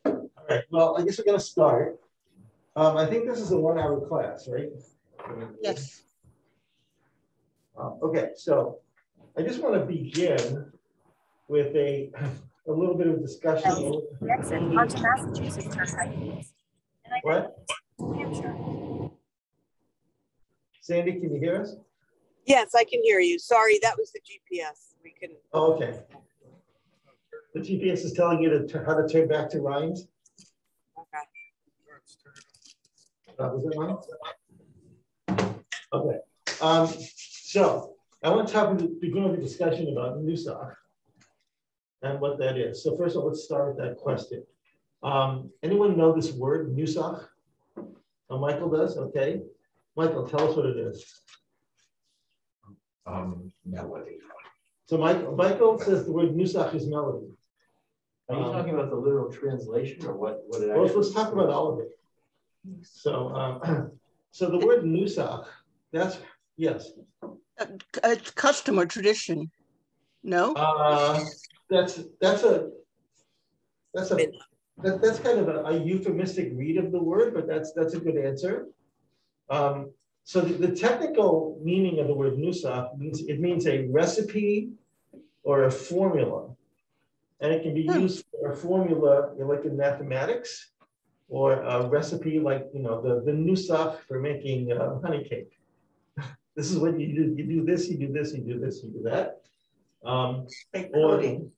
All right, well, I guess we're going to start. I think this is a 1-hour class, right? Yes. Okay, so I just want to begin with a little bit of discussion. Exit onto Massachusetts Turnpike. What? Sandy, can you hear us? Yes, I can hear you. Sorry, that was the GPS. We can. Oh, okay. The GPS is telling you how to turn back to Ryan's? Okay. Was it mine? Okay. So I want to begin with a discussion about Nusach and what that is. So first of all, let's start with that question. Anyone know this word, Nusach? Oh, Michael does? Okay. Michael, tell us what it is. Melody. So Michael says the word Nusach is melody. Are you talking about the literal translation or what it Well, actually let's talk about all of it. So, so the word Nusach, that's, yes. It's custom or tradition. No? That's kind of a euphemistic read of the word, but that's a good answer. So the technical meaning of the word Nusach means a recipe or a formula. And it can be used for a formula like in mathematics, or a recipe like, you know, the Nusach for making honey cake. This is what you do. You do this, you do this, you do this, you do that. Coding.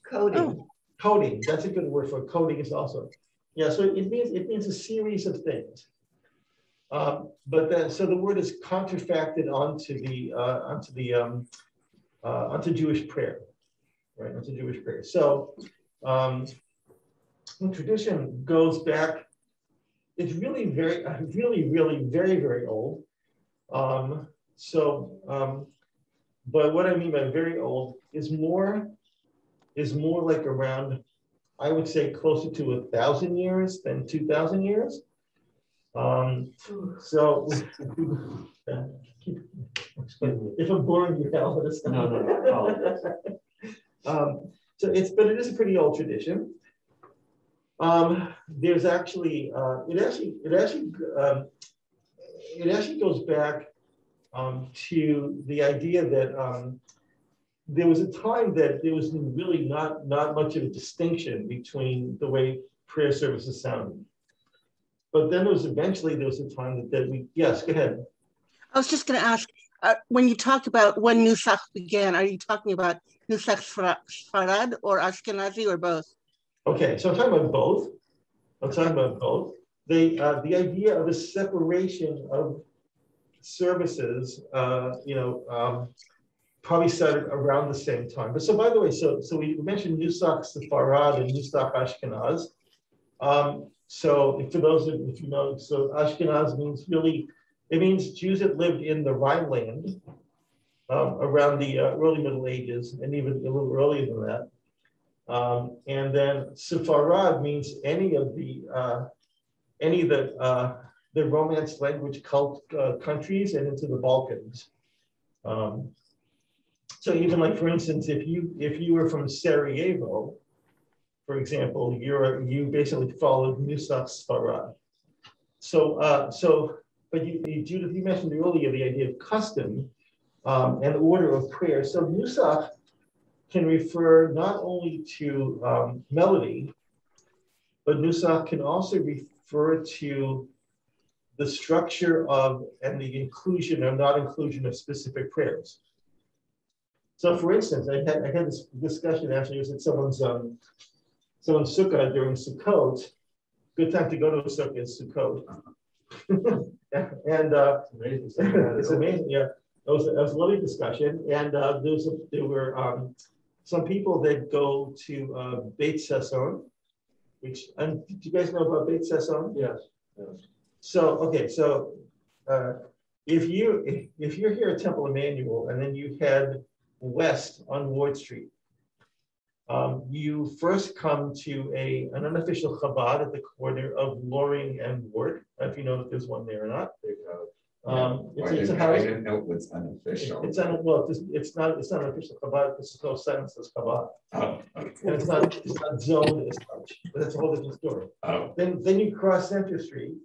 Coding. Coding. That's a good word for it. Coding is also. Yeah, so it means a series of things. So the word is contrafacted onto Jewish prayer, right? Onto Jewish prayer. So the tradition goes back. It's really very, very old. But what I mean by very old is more like around, I would say, closer to 1,000 years than 2,000 years. So if I'm boring you, I'll let us know. No. But it is a pretty old tradition. There's actually it actually goes back to the idea that there was a time that there was really not much of a distinction between the way prayer services sounded. But then there was a time that we, yes, go ahead. I was just going to ask, when you talk about when Nusach began, are you talking about Nusach Sfarad or Ashkenazi or both? Okay, so I'm talking about both. The idea of a separation of services, probably started around the same time. But so, by the way, so we mentioned Nusach Sfarad and Nusach Ashkenaz. So for those of you know, so Ashkenaz means Jews that lived in the Rhineland around the early Middle Ages and even a little earlier than that. And then Sepharad means any of the Romance language cult countries and into the Balkans. So even like, for instance, if you were from Sarajevo, for example, you basically followed Nusach Sfarad. But Judith, you mentioned earlier the idea of custom and order of prayer. So Nusach can refer not only to melody, but Nusach can also refer to the structure of and the inclusion or not inclusion of specific prayers. So, for instance, I had this discussion actually. It was at someone's sukkah during Sukkot. Good time to go to a sukkah is Sukkot. And it's amazing. Yeah, it was a lovely discussion. And there were some people that go to Beit Sasson, which, and do you guys know about Beit Sasson? Yes. So okay, so if you're here at Temple Emmanuel and then you head west on Ward Street, you first come to an unofficial Chabad at the corner of Loring and Ward. If you know if there's one there or not. It's a house. I didn't know it was unofficial. It's not official Chabad. It's no sense as Chabad. Oh, okay. And it's not zoned as such, but that's a whole different story. Oh, Then you cross Center Street,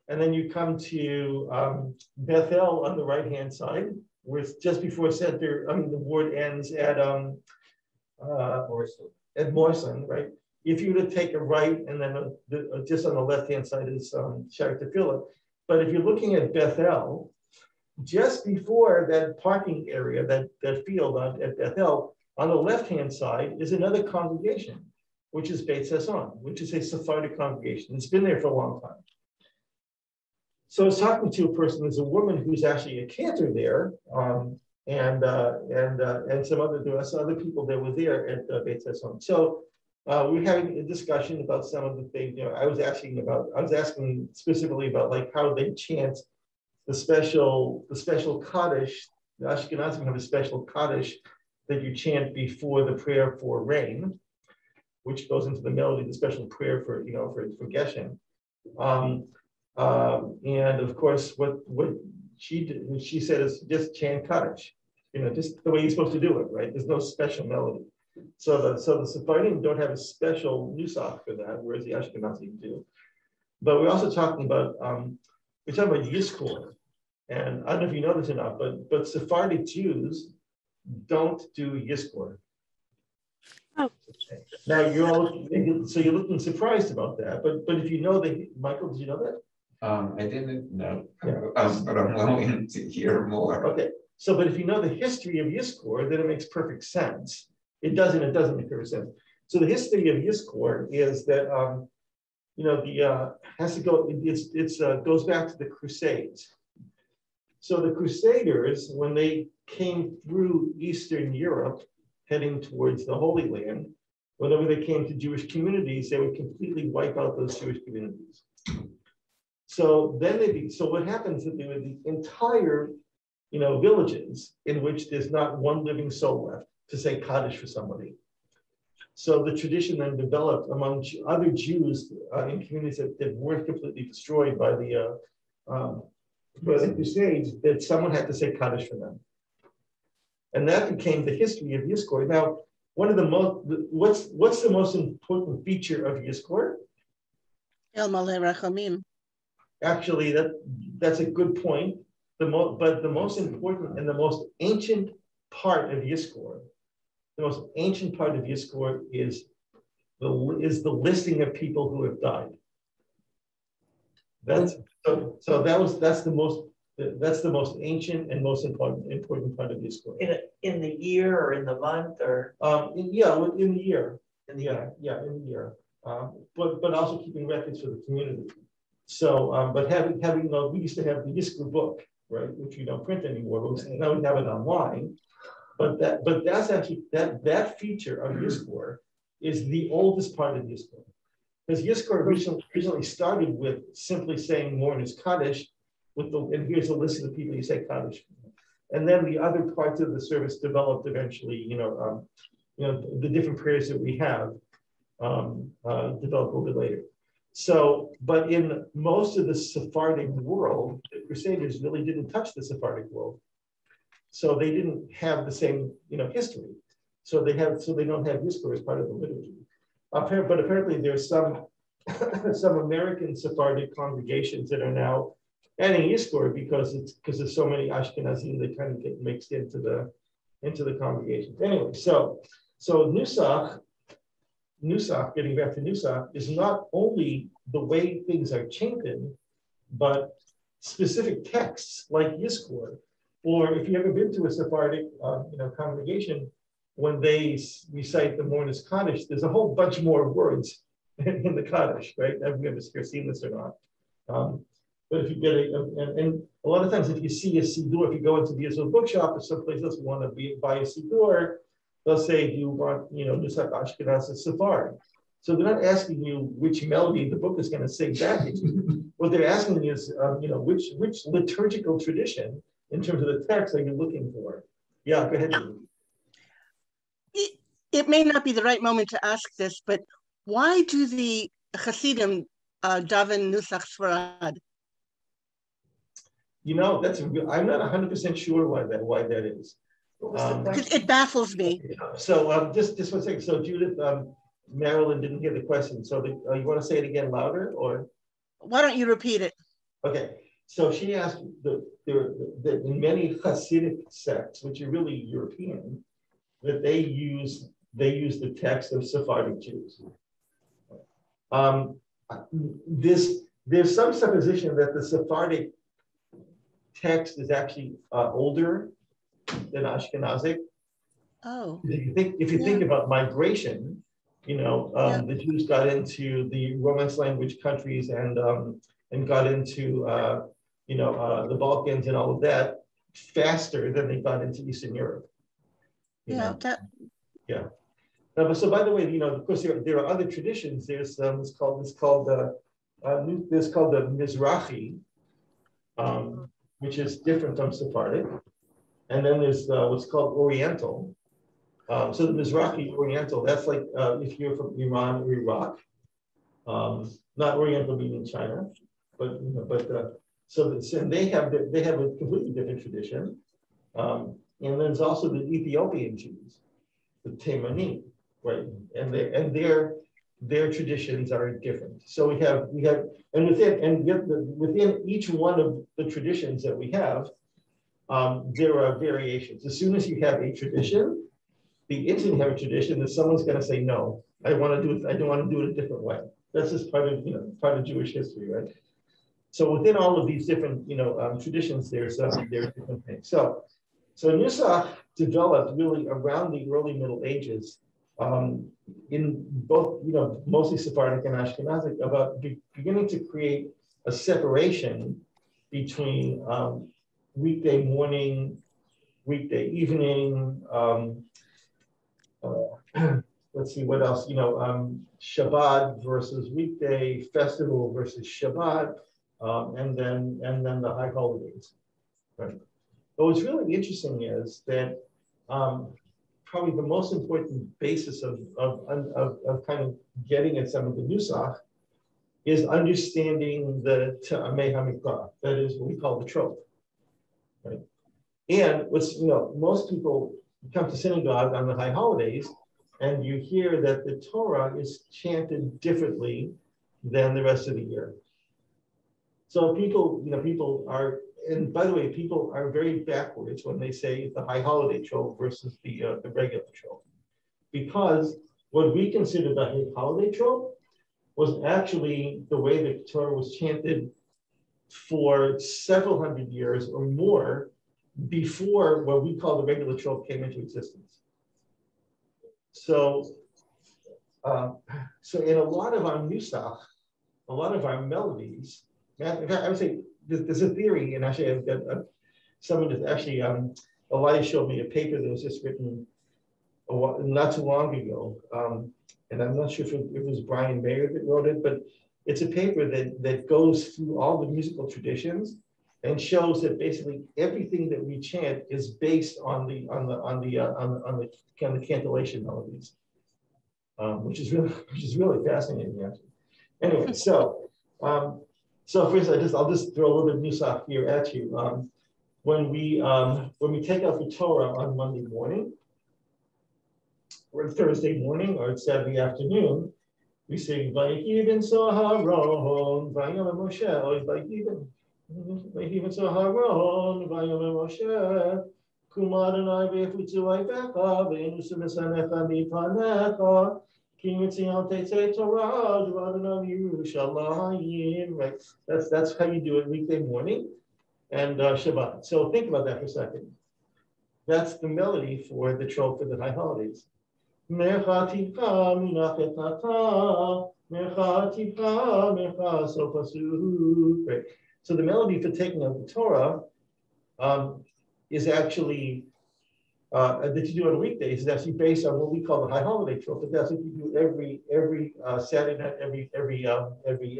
and then you come to Bethel on the right-hand side, where it's just before Center. I mean, the ward ends at Morrison, right? If you were to take a right, and then just on the left-hand side is Sharet Tefillah. But if you're looking at Bethel, just before that parking area, that field at Bethel, on the left-hand side is another congregation, which is Beit Sasson, which is a Sephardic congregation. It's been there for a long time. So I was talking to a person, there's a woman who's actually a cantor there, and some other people that were there at Beit Sasson. So we're having a discussion about some of the things. I was asking specifically about like how they chant the special Kaddish. The Ashkenazim have a special Kaddish that you chant before the prayer for rain, which goes into the melody, the special prayer for Geshem. And of course, what she did, she said is just chant Kaddish, just the way you're supposed to do it, right? There's no special melody. So the Sephardim don't have a special Nusach for that, whereas the Ashkenazim do. But we're also talking about Yizkor, and I don't know if you know this or not, but Sephardic Jews don't do Yizkor. Oh. Now you're looking surprised about that, but if you know Michael, did you know that? I didn't know, Yeah. but I'm willing to hear more. Okay, so but if you know the history of Yizkor, then it makes perfect sense. It doesn't make perfect sense. So the history of Yizkor is that goes back to the Crusades. So the Crusaders, when they came through Eastern Europe, heading towards the Holy Land, whenever they came to Jewish communities, they would completely wipe out those Jewish communities. So what happens is that there were the entire, villages in which there's not one living soul left to say Kaddish for somebody. So the tradition then developed among other Jews in communities that weren't completely destroyed by the Crusades, that someone had to say Kaddish for them. And that became the history of Yizkor. Now, what's the most important feature of Yizkor? El Maleh Rachamim. Actually, that's a good point. But the most important and the most ancient part of Yizkor, is the listing of people who have died. That's the most ancient and most important part of Yizkor. In the year or in the month or in the year. In the year. But also keeping records for the community. So, but having we used to have the Yizkor book, right, which we don't print anymore. But now we have it online. But that's actually that feature of Yizkor is the oldest part of Yizkor, because Yizkor originally started with simply saying Mourner's Kaddish, and here's a list of the people you say Kaddish, and then the other parts of the service developed eventually. The different prayers that we have developed a little bit later. So, but in most of the Sephardic world, the Crusaders really didn't touch the Sephardic world. So they didn't have the same, history. So they don't have Yizkor as part of the liturgy. But apparently there's some American Sephardic congregations that are now adding Yizkor because there's so many Ashkenazim that kind of get mixed into the congregation. Anyway, so Nusach, getting back to Nusach, is not only the way things are chanted, but specific texts like Yizkor. Or if you've ever been to a Sephardic congregation, when they recite the Mourner's Kaddish, there's a whole bunch more words in the Kaddish, right? I've never seen this or not. But if you get and a lot of times if you see a Siddur, if you go into the Israel bookshop or someplace else, you want to buy a Siddur, they'll say, do you want, Nusach Ashkenaz and Sephardi? So they're not asking you which melody the book is going to sing back to you. What they're asking you is, which liturgical tradition in terms of the text are you looking for? Yeah, go ahead. It may not be the right moment to ask this, but why do the Hasidim daven Nusach Sfarad? You know, I'm not 100% sure why that is. It baffles me. So just 1 second. So Judith, Marilyn didn't hear the question. So you want to say it again louder, or? Why don't you repeat it? Okay. So she asked that in many Hasidic sects, which are really European, that they use the text of Sephardic Jews. There's some supposition that the Sephardic text is actually older than Ashkenazic. Oh. If you think about migration, you know, the Jews got into the Romance language countries and got into the Balkans and all of that faster than they got into Eastern Europe. Yeah. So by the way, you know, of course there are other traditions. There's it's called the Mizrahi, which is different from Sephardic, and then there's what's called Oriental. So the Mizrahi Oriental, that's like if you're from Iran or Iraq, not Oriental meaning China, so they have a completely different tradition, and then there's also the Ethiopian Jews, the Temanim, right? And their traditions are different. So we have within each one of the traditions that we have, there are variations. As soon as you have a tradition, the instant you have a tradition, that someone's going to say no. I don't want to do it a different way. That's just part of Jewish history, right? So within all of these different traditions, there's different things. So Nusach developed really around the early Middle Ages, in both mostly Sephardic and Ashkenazic, about beginning to create a separation between weekday morning, weekday evening. Let's see what else. Shabbat versus weekday, festival versus Shabbat, and then the high holidays. Right. But what's really interesting is that probably the most important basis of kind of getting at some of the Nusach is understanding the Ta'amei HaMikra, that is what we call the trope. Right? And most people come to synagogue on the high holidays, and you hear that the Torah is chanted differently than the rest of the year. So people are, and by the way, people are very backwards when they say the high holiday trope versus the regular trope, because what we consider the high holiday trope was actually the way the Torah was chanted for several hundred years or more before what we call the regular trope came into existence. So in a lot of our Nusach, a lot of our melodies, in fact, I would say there's a theory, and actually I've got someone that actually, Elias showed me a paper that was just written not too long ago, and I'm not sure if it was Brian Mayer that wrote it, but it's a paper that goes through all the musical traditions and shows that basically everything that we chant is based on the kind of cantillation melodies, which is really fascinating actually. Anyway, so for instance, I'll just throw a little bit of Nusach here at you. When we take out the Torah on Monday morning, or Thursday morning, or Saturday afternoon, we sing Vayikiven Saharon, Vayom Moshe, or Vayikiven Saharon, Vayom Moshe, Kumadanai Vefutzu Aifecha, Venusa Mesanecha Mipanecha, Right. That's how you do it weekday morning and Shabbat. So think about that for a second. That's the melody for the trope for the high holidays. Right. So the melody for taking out the Torah is actually that you do on weekdays is actually based on what we call the high holiday trope. But that's what you do every Saturday night, every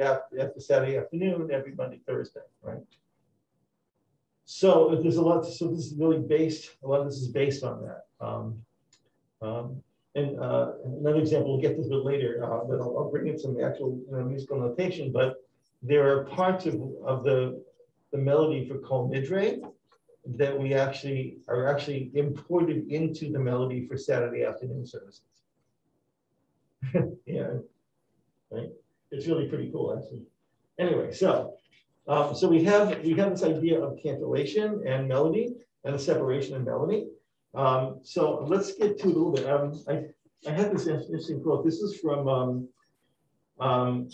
after Saturday afternoon, every Monday, Thursday, right? So there's a lot. So this is really based. A lot of this is based on that. And another example, we'll get to this a bit later. But I'll bring in some actual musical notation. But there are parts of the melody for Kol Nidre that we are actually imported into the melody for Saturday afternoon services. Yeah, right. It's really pretty cool, actually. Anyway, so we have this idea of cantillation and melody and the separation of melody. So let's get to it a little bit. I had this interesting quote. This is from oh,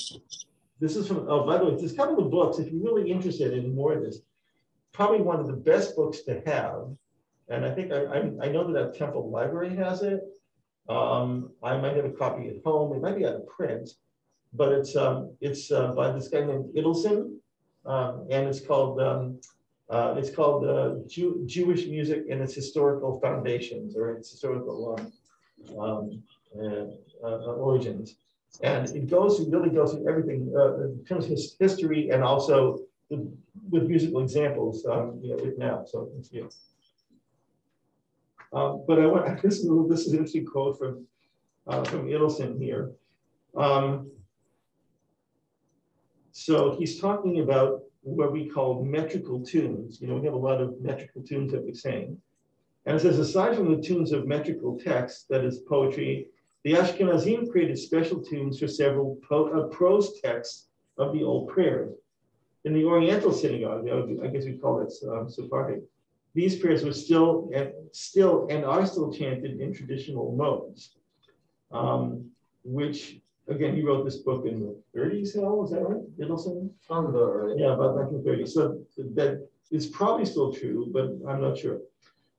by the way, there's a couple of books if you're really interested in more of this. Probably one of the best books to have, and I think I know that Temple Library has it. I might have a copy at home. It might be out of print, but it's by this guy named Idelson, and it's called Jewish Music and Its Historical Foundations, or its historical origins. And it really goes through everything in terms of history and also with musical examples, with now. So it's good. But I want this is an interesting quote from Idelson here. So he's talking about what we call metrical tunes. We have a lot of metrical tunes that we sing. And it says, aside from the tunes of metrical text, that is poetry, the Ashkenazim created special tunes for several prose texts of the old prayers. In the Oriental synagogue, I guess we call it Sephardic, these prayers were still and are still chanted in traditional modes, which, again, he wrote this book in the 30s, is that right? Idelson? Right. Yeah, about 1930. So that is probably still true, but I'm not sure.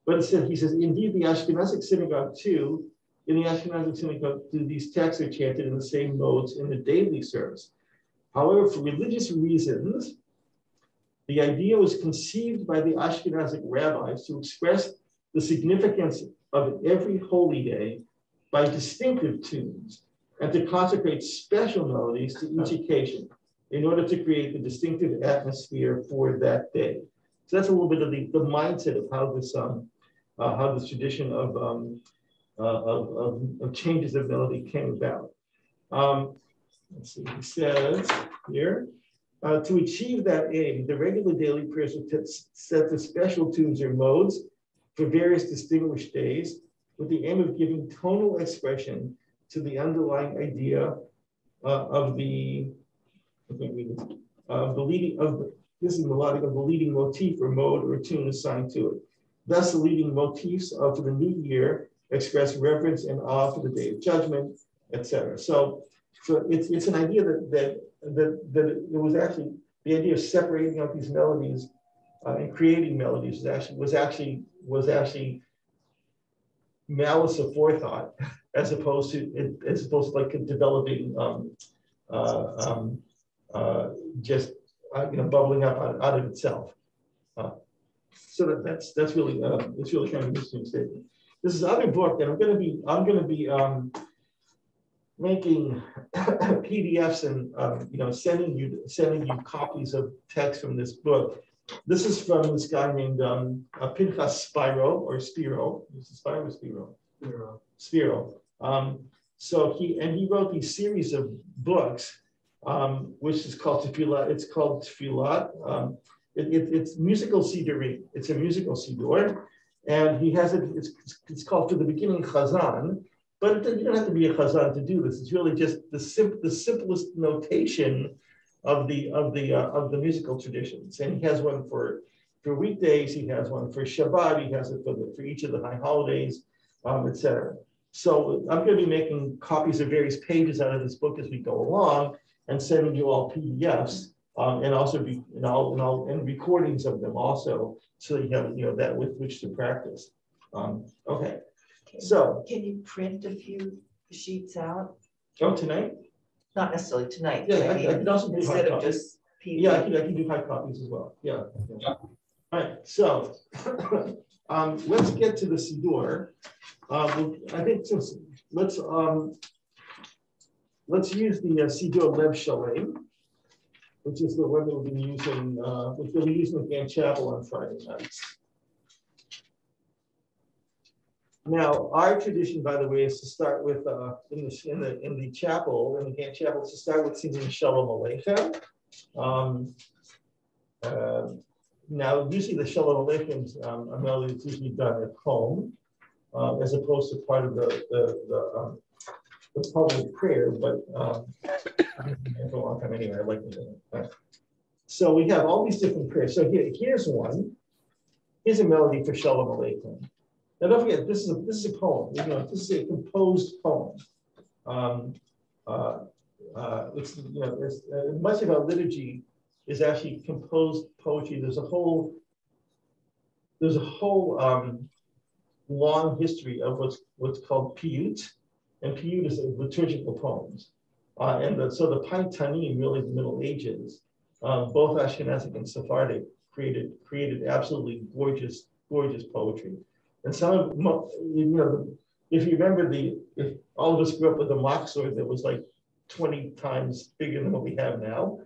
But he says, indeed, the Ashkenazic synagogue too, in the Ashkenazic synagogue, these texts are chanted in the same modes in the daily service. However, for religious reasons, the idea was conceived by the Ashkenazic rabbis to express the significance of every holy day by distinctive tunes and to consecrate special melodies to each occasion in order to create the distinctive atmosphere for that day. So that's a little bit of the mindset of how this tradition of changes of melody came about. Let's see, he says here, to achieve that aim, the regular daily prayers were set to special tunes or modes for various distinguished days with the aim of giving tonal expression to the underlying idea of the leading motif or mode or tune assigned to it. Thus, the leading motifs for the new year express reverence and awe for the day of judgment, etc. So it's an idea that it was actually the idea of separating out these melodies and creating melodies was actually malice aforethought as opposed to like developing just bubbling up out of itself. So that's really it's really kind of an interesting statement. This is another book that I'm going to be making PDFs and sending you copies of text from this book. This is from this guy named Pinchas Spiro or Spiro. Is it Spiro or Spiro? Spiro. So he wrote these series of books, which is called Tefillah. It's called Tefillah. It's musical sidurim. It's a musical sidur, and he has it. It's called For the Beginning Chazan. But you don't have to be a chazan to do this. It's really just the simplest notation of the musical traditions. And he has one for weekdays. He has one for Shabbat. He has it for each of the high holidays, etc. So I'm going to be making copies of various pages out of this book as we go along, and sending you all PDFs, and also and recordings of them also, so you have that with which to practice. Okay. So can you print a few sheets out? Oh, tonight? Not necessarily tonight. Yeah, I can also do instead hard of copies. just PDF. Yeah, I can do hard copies as well. Yeah. All right. So let's get to the Siddur. I think let's use the Siddur Lev Shalem, which is the one that we'll be using, which we'll be using at Gant Chapel on Friday nights. Now, our tradition, by the way, is to start with in the chapel, in the Gant Chapel, to start with singing Shalom Aleichem. now usually the Shalom Aleichem melody is usually done at home, as opposed to part of the public prayer, but for a long time anyway, I like it. So we have all these different prayers. So here's one. Here's a melody for Shalom Aleichem. Now don't forget, this is a poem. You know, this is a composed poem. It's, you know, much of our liturgy is actually composed poetry. There's a whole long history of what's called piyut, and piyut is liturgical poems. So the Paitanim, really the Middle Ages, both Ashkenazic and Sephardic, created absolutely gorgeous poetry. And some of, you know, if you remember if all of us grew up with a mock sword that was like 20 times bigger than what we have now,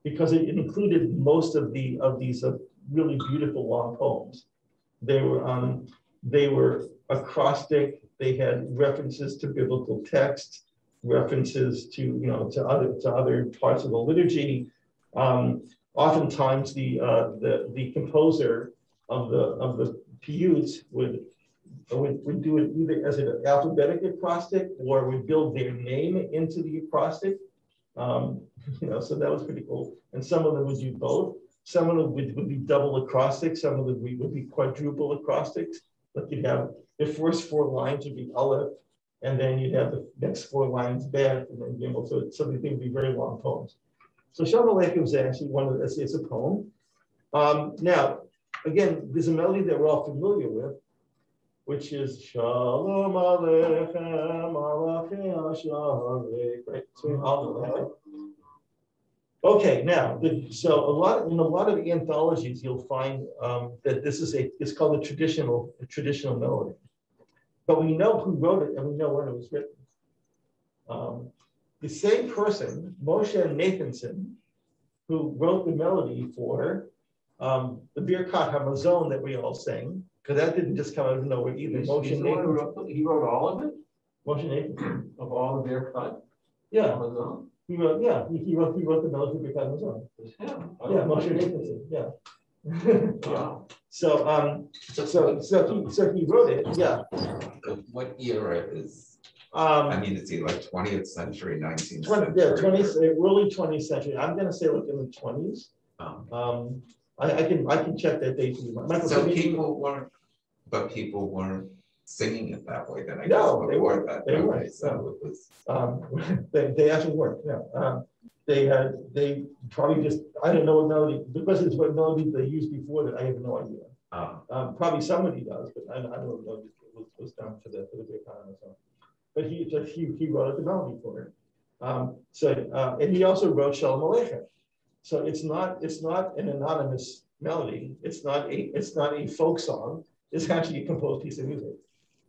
because it included most of these really beautiful long poems. They were acrostic. They had references to biblical texts, references to other parts of the liturgy. Oftentimes, the composer of the piyuts would do it either as an alphabetic acrostic or would build their name into the acrostic. So that was pretty cool. And some of them would do both. Some of them would be double acrostic. Some of them would be quadruple acrostics. Like you'd have the first 4 lines would be Aleph, and then you'd have the next 4 lines Bet, and then Gimel. So some of these would be very long poems. So Shalom Aleichem is actually it's a poem. Now, again, there's a melody that we're all familiar with, which is Shalom Aleichem, Malachei Hasharei, right? So all of that. Okay, now, so in a lot of anthologies, you'll find that it's called a traditional melody. But we know who wrote it and we know when it was written. The same person, Moshe Nathanson, who wrote the melody for the Birkat HaMazon that we all sang, because that didn't just come out of nowhere either. Moshe Nathanson. He wrote all of it? Moshe Nathanson. Of all the Birkat? Yeah. HaMazon? He wrote the melody for Birkat HaMazon. Yeah, Moshe Nathanson. Yeah. Wow. So he wrote it. Yeah. What era is? I mean, is he like 20th century, 19th century? Yeah, early 20th century. I'm going to say like in the 20s. I can check that date for you. So people weren't singing it that way. Then I no, guess they weren't. They weren't. So it was. They actually weren't. Yeah. They probably just, I don't know what melody, because it's what melody they used before that I have no idea. Probably somebody does, but I don't know what was done for the big time or something. But he wrote the melody for it. And he also wrote Shalom Aleichem. So it's not an anonymous melody. It's not a folk song. It's actually a composed piece of music.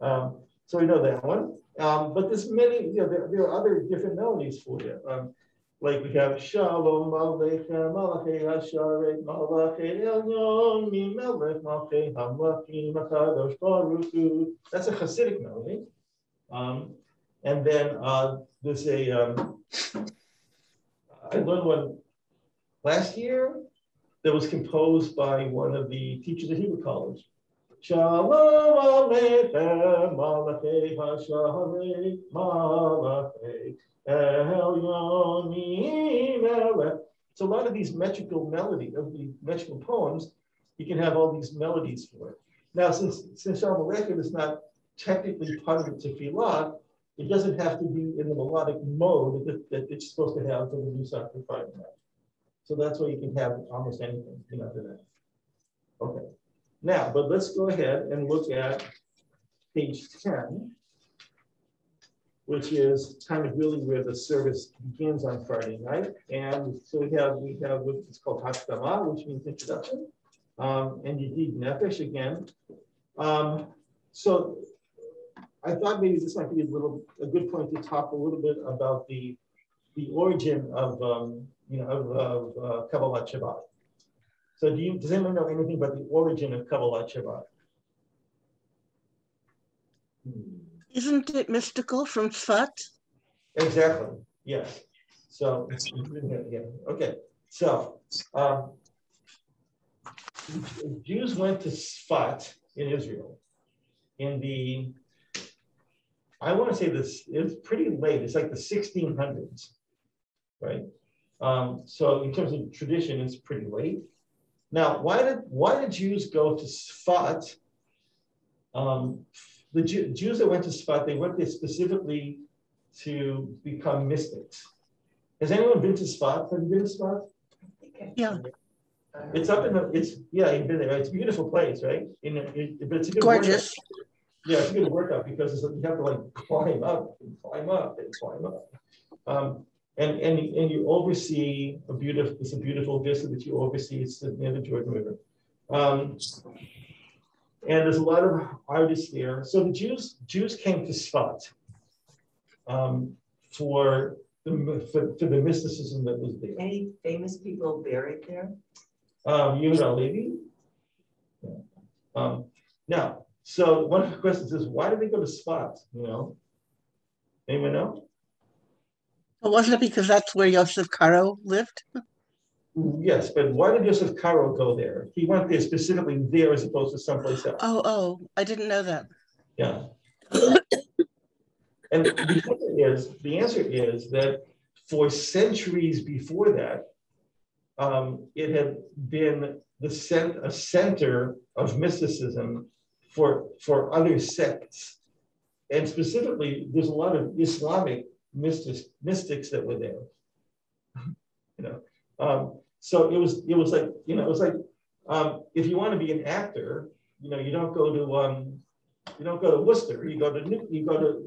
So we know that one. But there's many. There are other different melodies for you. Like we have Shalom Aleichem, Malachei Hasharei, Malachei Elyon, Mimelech Malchei Hamlachim Akadosh Baruch Hu. That's a Hasidic melody. And then there's I learned one last year that was composed by one of the teachers at Hebrew College. Shalom Aleichem, Malachei Hasharei, Malachei Elyon Mimelech. So a lot of these metrical poems, you can have all these melodies for it. Now, since Shalom Aleichem is not technically part of the tefillah, it doesn't have to be in the melodic mode that it's supposed to have for the Nusach for Friday night. So that's why you can have almost anything after that. Okay. Now, but let's go ahead and look at page 10, which is kind of really where the service begins on Friday night. And so we have what's called Hakdama, which means introduction, and Yedid Nefesh again. So I thought maybe this might be a good point to talk a little bit about the origin of Kabbalat Shabbat. So does anyone know anything about the origin of Kabbalat Shabbat? Isn't it mystical from Tzfat? Exactly. Yes. So yeah. Okay. So Jews went to Sfat in Israel in the, I want to say this, it's pretty late. It's like the 1600s, right? So in terms of tradition, it's pretty late. Now, why did Jews go to Sfat? The Jews that went to Sfat, they went there specifically to become mystics. Has anyone been to Sfat? Have you been to Sfat? Yeah. It's up in the, you've been there, right? It's a beautiful place, right? But it's a good Gorgeous. Workout. Yeah, it's a good workout because you have to like climb up and climb up and climb up. And you oversee it's a beautiful vista that you oversee. It's near the Jordan River. And there's a lot of artists there. So the Jews came to Sfat for the mysticism that was there. Any famous people buried there? Yehuda Levi. Yeah. Now, so one of the questions is, why did they go to Sfat? You know, anyone know? Well, wasn't it because that's where Yosef Karo lived? Yes, but why did Yosef Karo go there? He went there specifically there as opposed to someplace else. Oh, I didn't know that. Yeah. And the answer is that for centuries before that, it had been a center of mysticism for other sects. And specifically, there's a lot of Islamic mystics that were there. You know, so it was like, you know, it was like if you want to be an actor, you know, you don't go to Worcester, you go to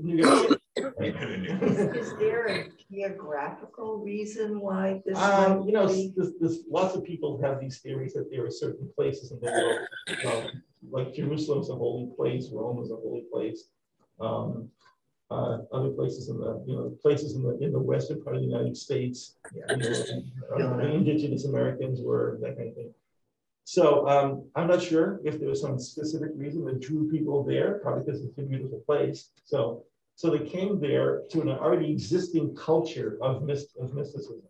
New York City. Is there a geographical reason why this? You know, there's lots of people have these theories that there are certain places in the world, like Jerusalem's a holy place, Rome is a holy place. Other places in the western part of the United States, the indigenous Americans were, that kind of thing. So I'm not sure if there was some specific reason that drew people there, probably because it's a beautiful place. So they came there to an already existing culture of mysticism.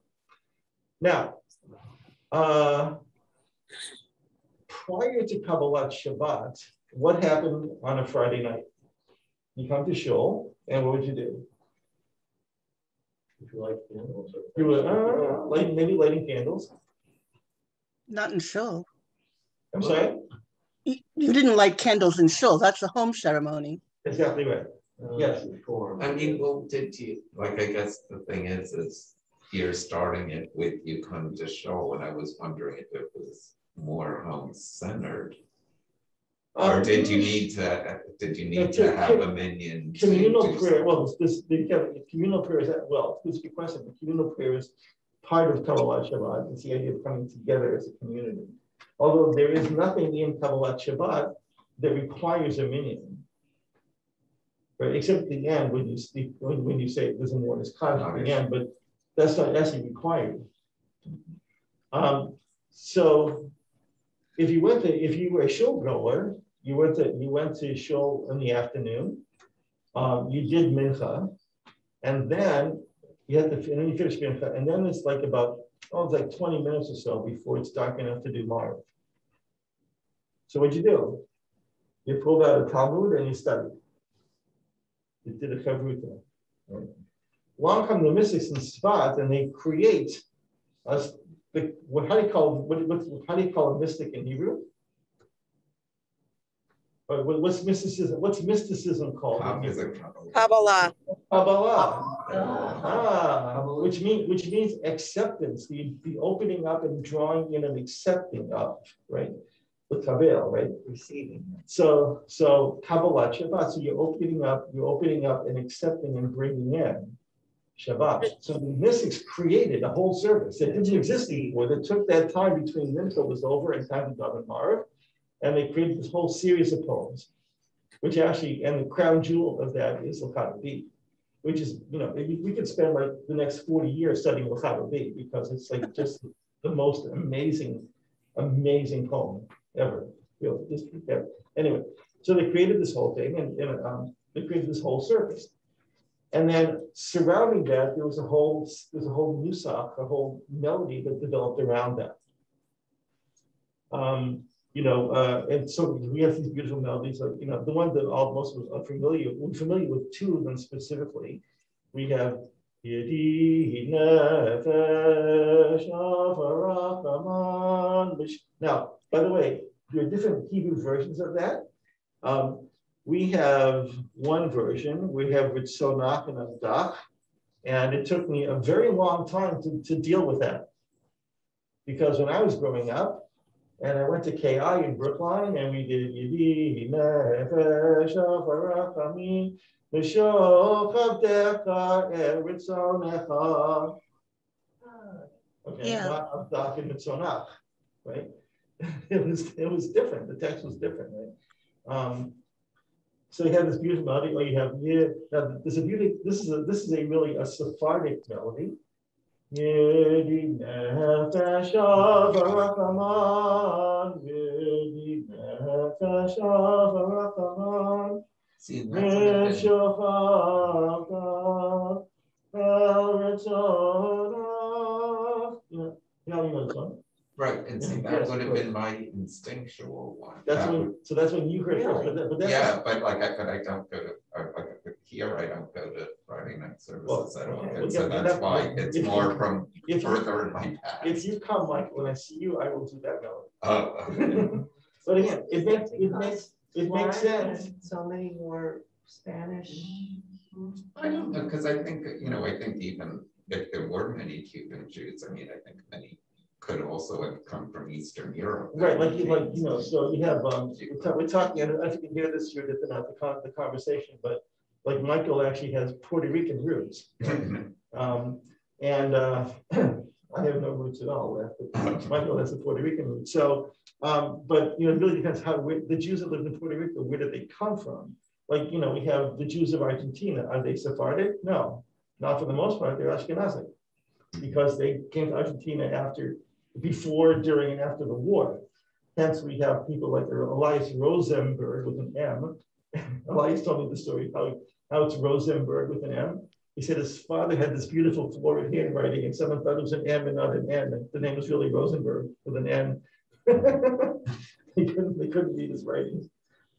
Now, prior to Kabbalat Shabbat, what happened on a Friday night? You come to shul, and what would you do? Would you like candles? You would maybe lighting candles. Not in shul. I'm sorry? You didn't light candles in shul. That's a home ceremony. Exactly right. Yes. I mean, well, did you, like, I guess the thing is you're starting it with you come to shul, and I was wondering if it was more home-centered. Or did you need to have a minion? Communal prayer, well, communal prayer is, well, this is a good question. The communal prayer is part of Kabbalat Shabbat. It's the idea of coming together as a community. Although there is nothing in Kabbalat Shabbat that requires a minion. Right, except at the end when you speak, when you say there's a more Kaddish at the end, but that's not actually required. So if you were a shul goer, you went to shul in the afternoon, you did mincha, and then you finish mincha, and then it's like it's like 20 minutes or so before it's dark enough to do Marv. So what'd you do? You pulled out a Talmud and you studied. You did a chavruta. Right? Along come the mystics in Sfat, and they create how do you call a mystic in Hebrew? What's mysticism? What's mysticism called? Kabbalah. Kabbalah. Which means acceptance, the opening up and drawing in and accepting of, right? The kabel, right? Receiving. So Kabbalah Shabbat. So you're opening up and accepting and bringing in Shabbat. So the mystics created a whole service that didn't exist before. That took that time between mincha was over and time to daven Marv, and they created this whole series of poems, which actually, and the crown jewel of that is L'chad B, which is, you know, we could spend like the next 40 years studying L'chad B because it's like just the most amazing poem ever. Anyway, so they created this whole thing, and they created this whole service. And then surrounding that, there was a whole Nusach, a whole melody that developed around that. and so we have these beautiful melodies. Like, the one that most of us are familiar. We're familiar with two of them specifically. We have now, by the way, there are different Hebrew versions of that. We have one version. We have Ritzonach and Avdach, and it took me a very long time to deal with that, because when I was growing up, and I went to KI in Brookline, and we did Yidi Nefesh Avarachamim V'Shochav Ritzonecha. Okay, Yeah. not Avdach and Ritzonach, right? It was different. The text was different, right? So you have this beautiful melody, or you have now there's a beauty. This is a really a Sephardic melody. See, right, and see, that would have been my instinctual one. That's when you heard Really? it. But that's Yeah, but I don't go to, here I don't go to Friday night services. I don't go, so that's why it's more from further in my past. If you come, Mike, when I see you, I will do that melody. Oh. But again, it makes sense. So many more Spanish. I don't know, because I think, I think even if there were many Cuban Jews, I think many could also have come from Eastern Europe. Right, so you have, we're talking, I don't know if you can hear this, you're dipping out the conversation, but like Michael actually has Puerto Rican roots. And I have no roots at all left, but Michael has a Puerto Rican root. So, but it really depends the Jews that lived in Puerto Rico, where did they come from? Like, we have the Jews of Argentina. Are they Sephardic? No, not for the most part. They're Ashkenazic, because they came to Argentina before, during, and after the war. Hence, we have people like Elias Rosenberg with an M. Elias told me the story how it's Rosenberg with an M. He said his father had this beautiful florid handwriting, and someone thought it was an M and not an N. And the name was really Rosenberg with an N. They couldn't read his writing.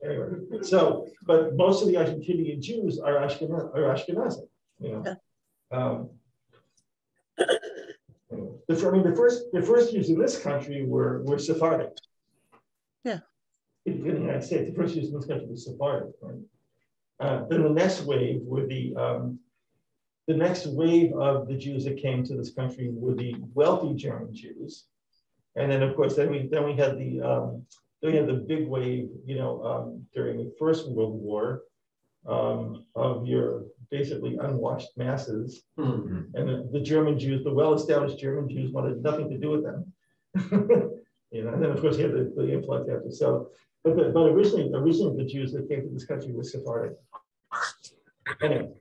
Anyway, so, but most of the Argentinian Jews are Ashkenazi. The first Jews in this country were Sephardic. Yeah. In the United States, the first Jews in this country were Sephardic. Right? Then the next wave were the next wave of the Jews that came to this country were the wealthy German Jews, and then of course then we had the big wave, during the First World War, of your basically unwashed masses. Mm-hmm. And the German Jews, the well-established German Jews, wanted nothing to do with them. And then of course you had the influx after. So, but originally the Jews that came to this country were Sephardic. Anyway,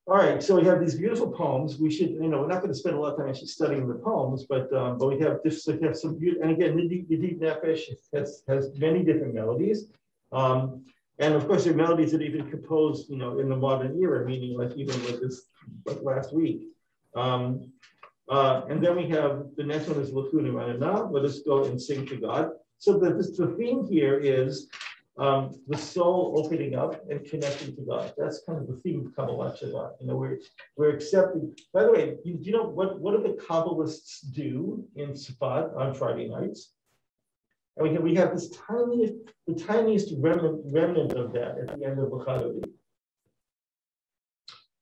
all right. So we have these beautiful poems. We should, we're not going to spend a lot of time actually studying the poems, but we have some beautiful. And again, Yedid Nefesh has many different melodies. And of course, there are melodies that are even composed, in the modern era, meaning like last week. And then we have the next one is Lakuna Ranana. Let us go and sing to God. So the theme here is the soul opening up and connecting to God. That's kind of the theme of Kabbalat Shabbat. We're accepting. By the way, what do the Kabbalists do in Shabbat on Friday nights? And we have the tiniest remnant of that at the end of L'Chadavi.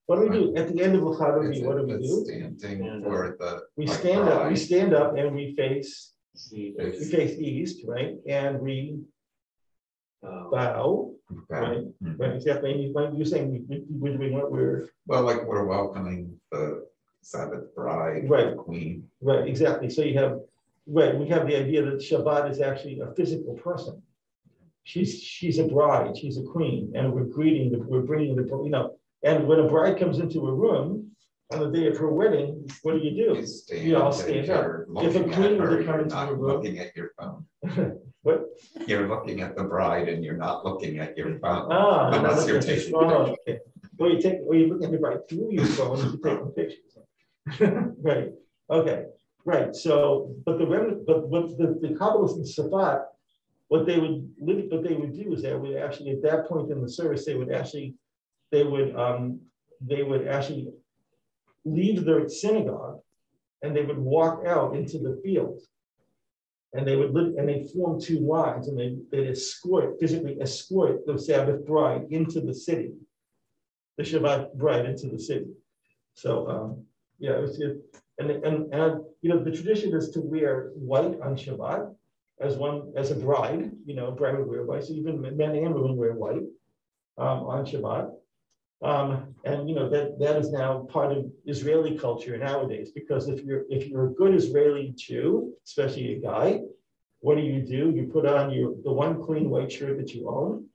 What do we do at the end of L'Chadavi? What do we do? We stand up and we face east, right? And we bow, right? Right, exactly. And you're saying we're doing what we're welcoming the Sabbath bride, right? The queen, right? Exactly. So we have the idea that Shabbat is actually a physical person. She's a bride, she's a queen, and we're bringing the. And when a bride comes into a room on the day of her wedding, what do? You all stand up. If a queen were to come into a room, looking at your phone. What? You're looking at the bride and you're not looking at your phone. Unless you're taking pictures. Okay. Or you're looking at the bride through your phone and you're taking pictures. Right. Okay. Right. So, but the Kabbalists in Shabbat what they would do is they would actually, at that point in the service, they would actually leave their synagogue and they would walk out into the field. And they form two lines, and they'd physically escort the Sabbath bride into the city, the Shabbat bride into the city. So yeah, it was good. And the tradition is to wear white on Shabbat as a bride. A bride would wear white. So even men and women wear white on Shabbat. And that is now part of Israeli culture nowadays, because if you're a good Israeli Jew, especially a guy, what do? You put on the one clean white shirt that you own,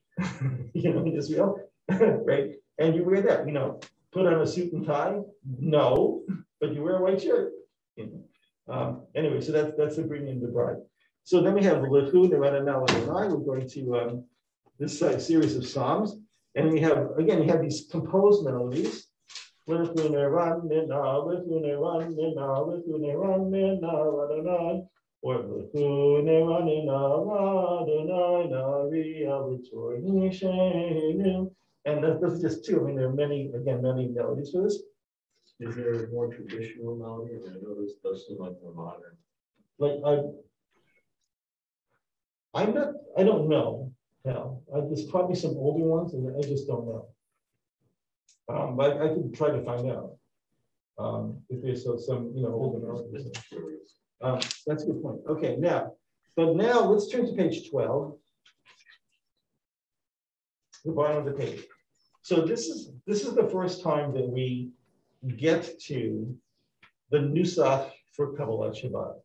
in Israel, right? And you wear that. Put on a suit and tie? No, but you wear a white shirt. Anyway, so that's the bringing in the bride. So then we have the Lechu Neranana Ladonai. We're going to this series of psalms. And we have, again, you have these composed melodies. Or and this is just two. I mean, there are many melodies for this. Is there a more traditional melody? I know those seem like more modern. Like I don't know. Now, there's probably some older ones, and I just don't know. But I could try to find out if there's some, older melodies. That's a good point. Okay, now let's turn to page 12, the bottom of the page. So this is the first time that we get to the Nusach for Kabbalat Shabbat,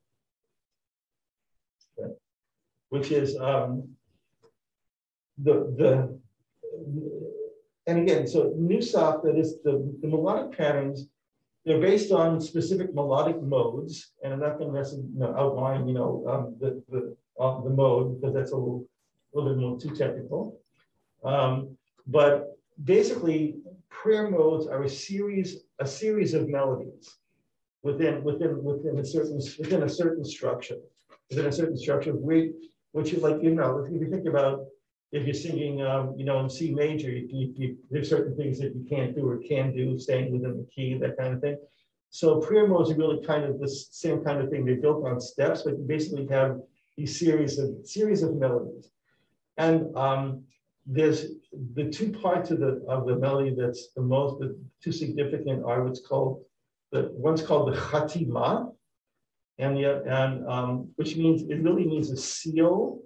okay, which is and again, so Nusach, that is the melodic patterns, they're based on specific melodic modes, and I'm not going to necessarily outline the mode, because that's a little bit more too technical. But basically, prayer modes are a series of melodies within a certain structure, which is like, if you think about, if you're singing, in C major, there's certain things that you can't do or can do, staying within the key, that kind of thing. So prayer modes are really kind of the same kind of thing. They're built on steps, but you basically have these series of melodies. And there's the two parts of the melody that's the two significant are one's called the chatima, and which means, it really means a seal.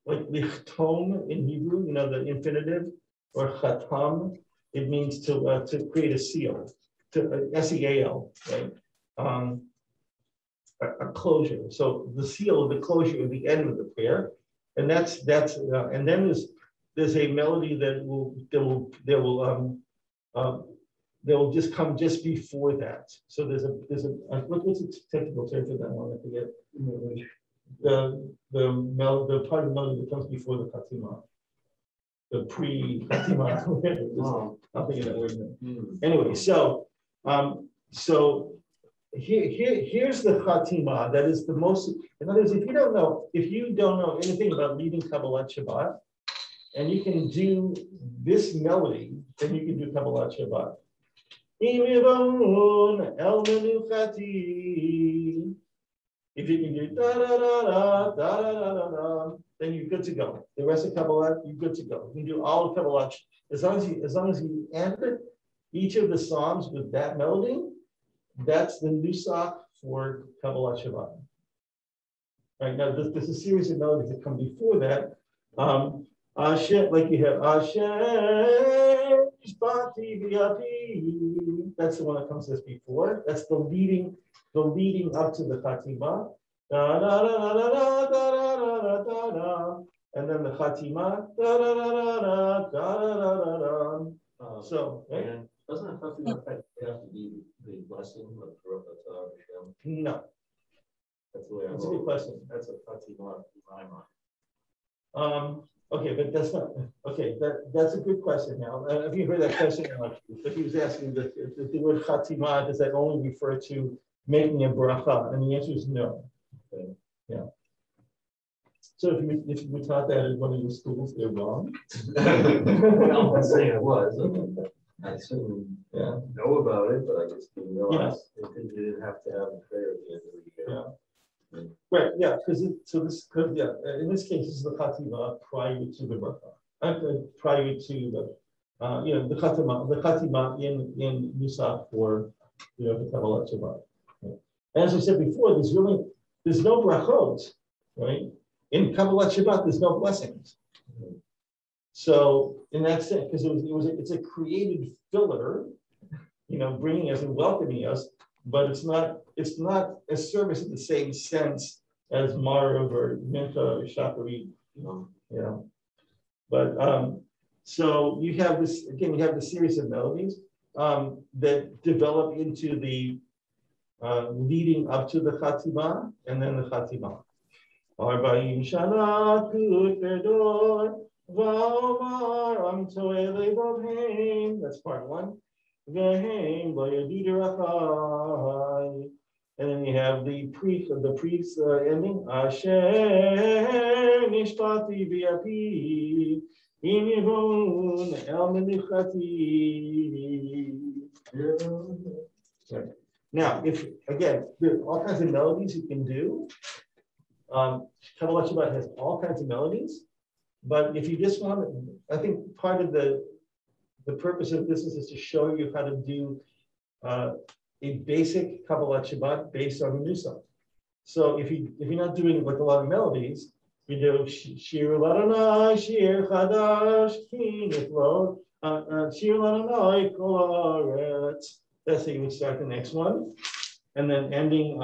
Like lichtom in Hebrew, the infinitive, or chatam, it means to create a seal, S-E-A-L, right? A closure. So the seal, the closure of the end of the prayer, and that's and then there's a melody that will just come just before that. So there's a what's the technical term for that one? I forget. The part of the melody that comes before the Chatima, the pre-Chatima. I'll think of that word. Anyway, so here's the Chatima. That is the most. In other words, if you don't know anything about leading Kabbalat Shabbat, and you can do this melody, then you can do Kabbalat Shabbat. If you can do da da da da da da da da, then you're good to go. The rest of Kabbalah, you're good to go. You can do all of Kabbalah as long as you end each of the psalms with that melody. That's the Nusach for Kabbalah Shabbat. Right now, there's a series of melodies that come before that. Asher, like you have Asher, that's the one that comes just before. That's the leading up to the Chatima. Da, da, da, da, da, da, da, da, da. And then the Chatima. Da, da, da, da, da, da, da, da. So, right? Doesn't it have to be the blessing of Torah? No. That's a good question. That's a Chatima in my mind. Okay, but that's not okay. That's a good question. Now, have you heard that question? If he was asking the word Chatima, does that only refer to making a bracha? And the answer is no. Okay. Yeah. So if you were taught that in one of your schools, they're wrong. Well, I'm not saying it was. I certainly Yeah. know about it, but I just didn't realize Yeah. you didn't have to have a prayer at the end of the year. Yeah. Right, yeah, because in this case, this is the Chatima prior to the bracha, prior to the, the Chatima in Nusach for, the Kabbalat Shabbat. Right? As I said before, there's no brachot, right? In Kabbalat Shabbat, there's no blessings. So in that sense, because it's a created filler, bringing us and welcoming us. But it's not a service in the same sense as Marav or Mincha or Shacharit, But so you have this again. You have the series of melodies that develop into the leading up to the Chatima and then the Chatima. Arba'im shana kut bedor v'omar am to'elei b'avheim. That's part one. And then you have the priest ending. Asher nishtati v'api inivun el menuchati. Now, if again, there are all kinds of melodies you can do. Kabbalat Shabbat has all kinds of melodies, but if you just want, I think part of the purpose of this is to show you how to do a basic Kabbalat Shabbat based on the Nusa. So if you're not doing like a lot of melodies, you do Shir Ladonai, Shir Chadash, Ki Niflo, Shir Ladonai Kol Haaretz. That's how you would start the next one, and then ending.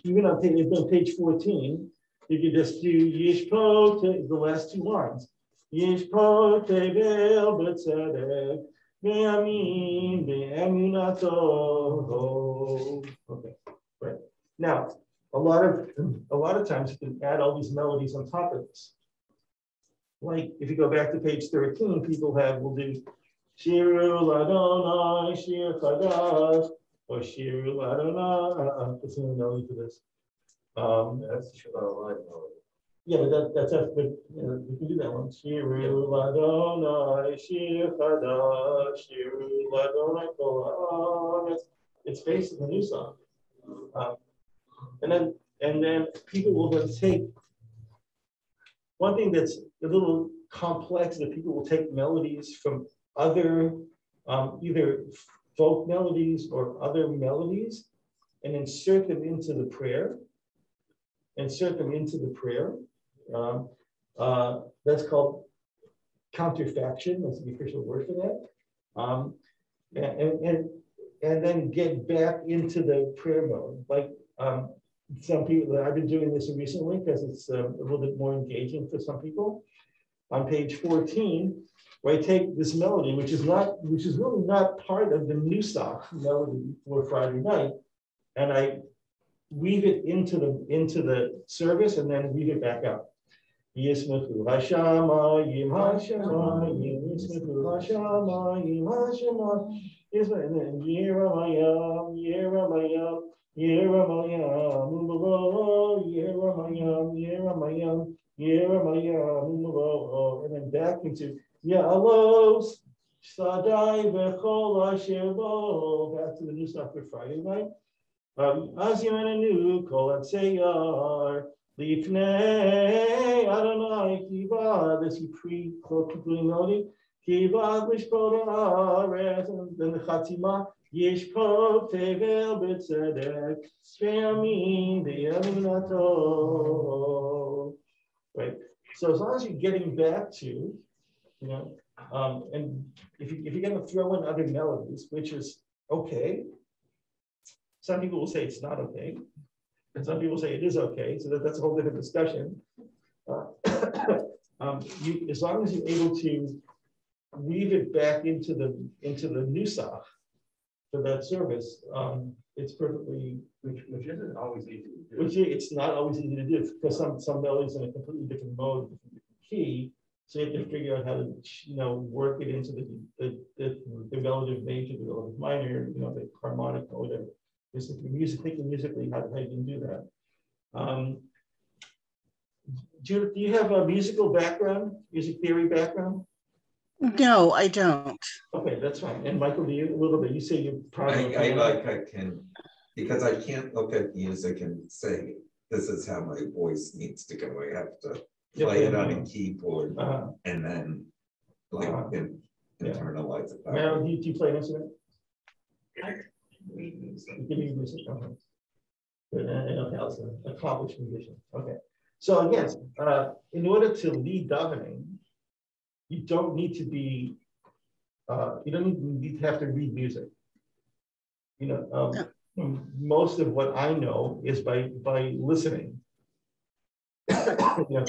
Even on page 14. You could just do Yishpo, the last two lines. Yishpo tevel b'tzedek ve'amin ve'emunato. Okay, right. Now, a lot of times you can add all these melodies on top of this. Like if you go back to page 13, people will do Shiru Ladonai Shir Chadash or Shiru Ladonai. There's no melody for this. That's Shabbat Live melody. Yeah, but that's but you can do that one. Shiru Ladonai Shir Chadash Shiru Ladonai Kol Haaretz. It's based on the new song, and then people will then take one thing that's a little complex. That people will take melodies from other either folk melodies or other melodies and insert them into the prayer. That's called counterfaction. That's the official word for that. And then get back into the prayer mode. Like some people, I've been doing this recently because it's a little bit more engaging for some people. On page 14, where I take this melody, which is really not part of the Nusach melody before Friday night, and I weave it into the service and then weave it back out. Yismchu Hashamayim Hashamayim Yismchu Hashamayim Hashamayim and then Yeramayam Yeramayam Yeramayam Umalo Yeramayam Yeramayam Yeramayam Umalo, and then back into Ya'alos Sadai V'chol Asher Bo, back to the new stuff for Friday night. As you knew, call it Seyar, Lifnei Adonai Kiva, this pre-concluding melody, Kiva Lishpot Haaretz, and then the Chatima, Yishpot Tevel B'tzedek, She'amin Be'emunato. Right. So as long as you're getting back to, and if you're going to throw in other melodies, which is okay. Some people will say it's not okay, and some people say it is okay. So that's a whole different discussion. As long as you're able to weave it back into the Nusach for that service, it's perfectly. Which isn't always easy to do. It's not always easy to do because some melodies in a completely different mode, different key. So you have to figure out how to work it into the relative major, the relative minor, the harmonic or whatever. Just if you're thinking musically, how you can do that. Judith, do you have a musical background, music theory background? No, I don't. Okay, that's fine. And Michael, do you a little bit? You say you probably I can, because I can't look at music and say this is how my voice needs to go. I have to play it on a keyboard and then internalize it. Meryl, do you play an instrument? Read music. Okay. Okay, Al's an accomplished musician. Okay. So again, in order to lead davening, you don't need to be, you don't need to have to read music. You know, most of what I know is by listening. You know,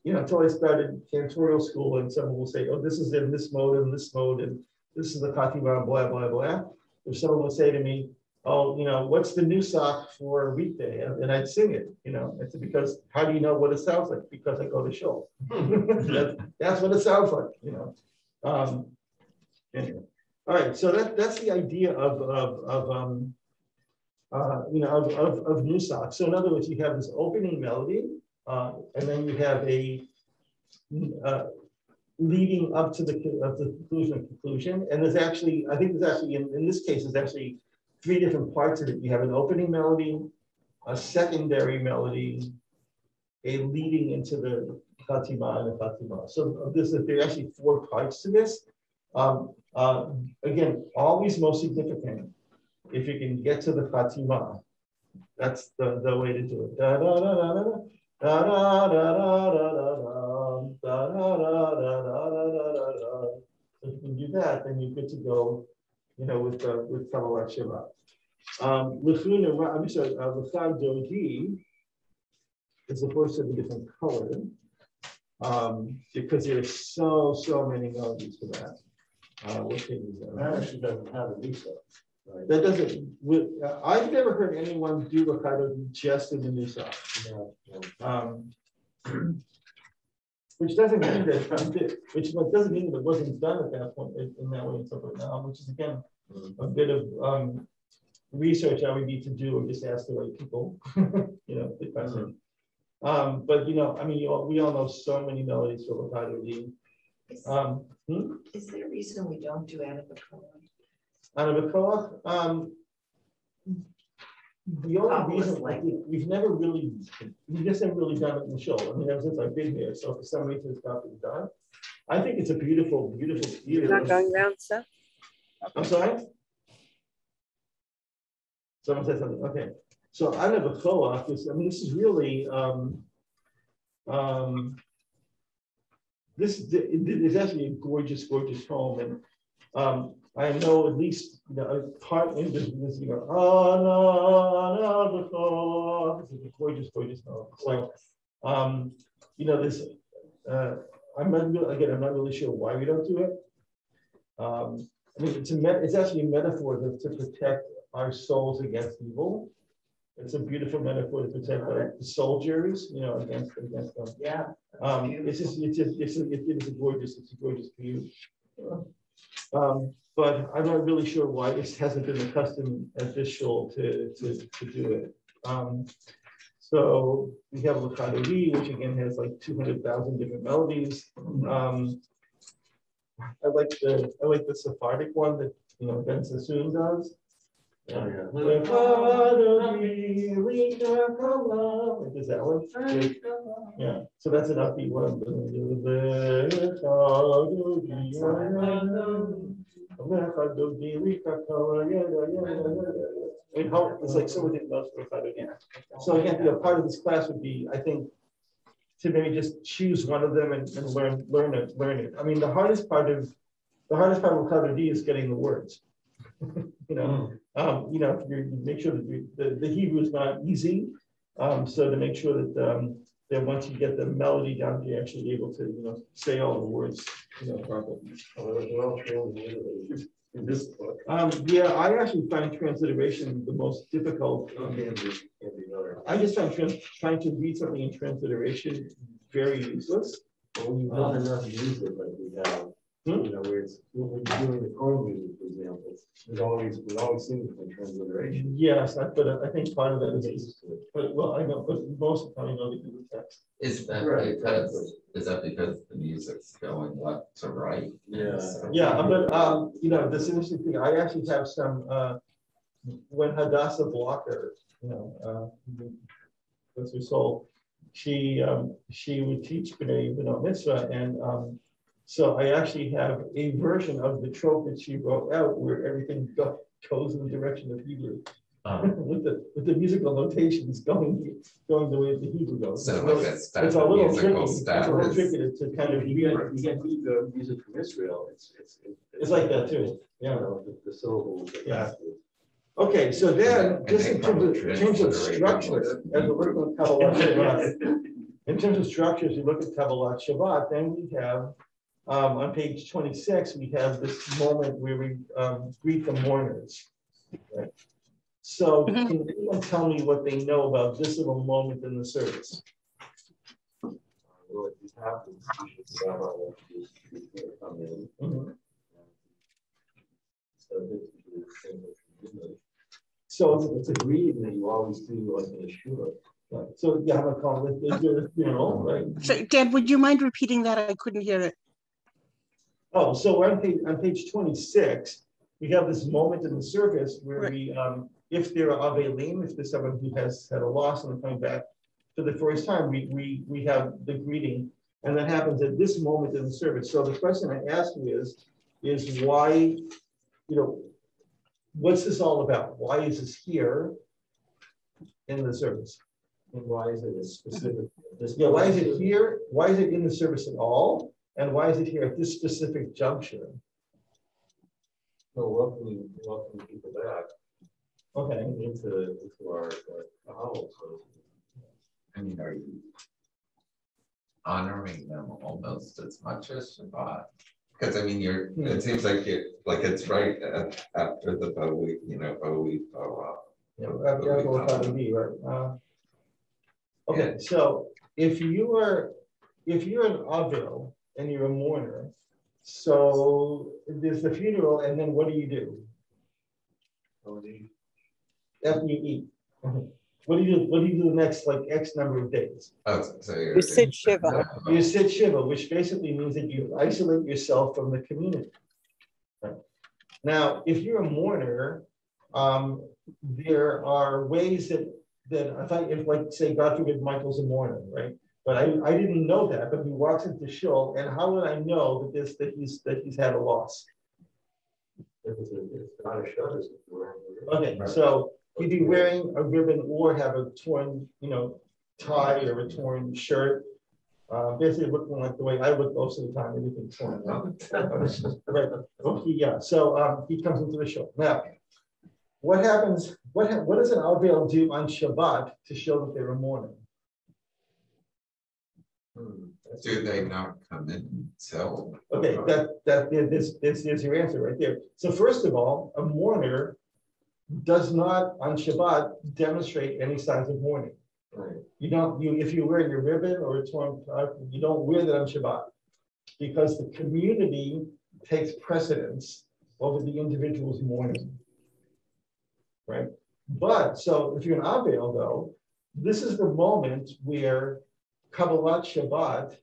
you know, until I started cantorial school, and someone will say, "Oh, this is in this mode and this mode, and this is the kativa, blah blah blah." If someone would say to me, "Oh, you know, what's the Nusach for a weekday?" And I'd sing it, you know. It's because how do you know what it sounds like? Because I go to show. That's what it sounds like, you know. Anyway. All right, so that's the idea of Nusach. So in other words, you have this opening melody, and then you have a leading up to the conclusion. And there's actually, I think there's actually in this case, there's actually 3 different parts of it. You have an opening melody, a secondary melody, a leading into the Fatima and the Fatima. So there are actually 4 parts to this. Again, always most significant if you can get to the Fatima. That's the way to do it. Da, da, da, da, da, da, da, da, da, da, da, da. If you can do that, then you're good to go, you know, with Kabbalah Shabbat. L'chad Dodi is of course of a different color, because there's so many melodies for that. What thing is that? That actually doesn't have a Nusa. Right? That doesn't. I've never heard anyone do l'chad Dodi just in the Nusa. Which doesn't mean that doesn't mean that it wasn't done at that point in that way and stuff like that, which is again a bit of research I would need to do, or just ask the right people, you know, the question. But you know, I mean, we all know so many melodies for l'chad Dodi. Is there a reason we don't do Anabakoa? Anabakoa, the only reason we've just never really done it in the show. I mean, ever since I've been here, so for some reason it's not been done. I think it's a beautiful. You're not going round, sir? I'm sorry? Someone said something. Okay. So Anabakoa, I mean, this is really this is actually a gorgeous home, and I know at least a part in this, you know, this is a gorgeous home. So, you know, this, I'm not really sure why we don't do it. I mean, it's actually a metaphor to protect our souls against evil. It's a beautiful metaphor to protect the soldiers, you know, against them. Yeah. It's a gorgeous view. But I'm not really sure why it hasn't been the custom at this shul to do it. So we have l'chad Dodi, which again has like 200,000 different melodies. I like the Sephardic one that, you know, Ben Sassoon does. Oh, yeah. Is that one? Yeah. So that's an upbeat one. It's like so many notes for l'chad Dodi. So again, you know, part of this class would be, I think, to maybe just choose one of them and learn it. I mean, the hardest part of l'chad Dodi is getting the words. You know, you make sure that the Hebrew is not easy. So to make sure that once you get the melody down, you're actually able to, you know, say all the words, you know, properly. They're all translated in this book. Yeah, I actually find transliteration the most difficult. I just find trying to read something in transliteration very useless. Well, we've done enough music like we have You know, where it's when you're doing the choral music, for example, we've always seen different transliteration. Yes, but I think part of that is, but well, I know, but most of the time I know the text. Is that because the music's going left to right? Yeah. Yeah, but you know, this interesting thing. I actually have some when Hadassah Blocker, you know, was her soul. She would teach B'nai Mitzvah, and so I actually have a version of the trope that she wrote out where everything goes in the direction of Hebrew. With the musical notations going the way the Hebrew goes. So it's a little tricky. It's a little tricky to kind of you get the music from Israel. It's like that too. Yeah. You know, the syllables. Yeah. Okay, so then just in terms of structure, as we're working with Kabbalat Shabbat, in terms of structures, you look at Kabbalat Shabbat, then we have on page 26, we have this moment where we greet the mourners. Right? So can anyone tell me what they know about this little moment in the service? Well, if this happens, you should come in. So it's agreed that you always do like in a shul. Right. So you have a call with the funeral, right? So Dad, would you mind repeating that? I couldn't hear it. Oh, so we're on page 26, we have this moment in the service where we, if there are avelim, if there's someone who has had a loss and coming back for the first time, we have the greeting, and that happens at this moment in the service. So the question I ask you is why, you know, what's this all about? Why is this here in the service? And why is it a specific? Yeah, why is it here? Why is it in the service at all? And why is it here at this specific juncture? So welcoming people back. Okay. Into our house. I mean, are you honoring them almost as much as Shabbat? Because I mean, it seems like it's right after the Bowie, right? Okay, so if you're an avil and you're a mourner, so there's the funeral, and then what do you do? After you eat, what do you do the next like X number of days? Oh, so You sit Shiva. You sit Shiva, which basically means that you isolate yourself from the community. Right? Now, if you're a mourner, there are ways that if like say God forbid Michael's a mourner, right? But I didn't know that, but he walks into shul, and how would I know that he's had a loss? It's not a Shabbat. Okay, so he'd be wearing a ribbon or have a torn, tie or a torn shirt. Basically looking like the way I look most of the time, everything torn. Right. Okay, yeah. So he comes into the shul. Now, what happens? What does an Avil do on Shabbat to show that they're a mourner? Do they not come in until? Okay, there's your answer right there. So first of all, a mourner does not on Shabbat demonstrate any signs of mourning. Right. If you're wearing a ribbon or a torn, you don't wear that on Shabbat because the community takes precedence over the individual's mourning. Right. But so if you're an Avil though, this is the moment where Kabbalat Shabbat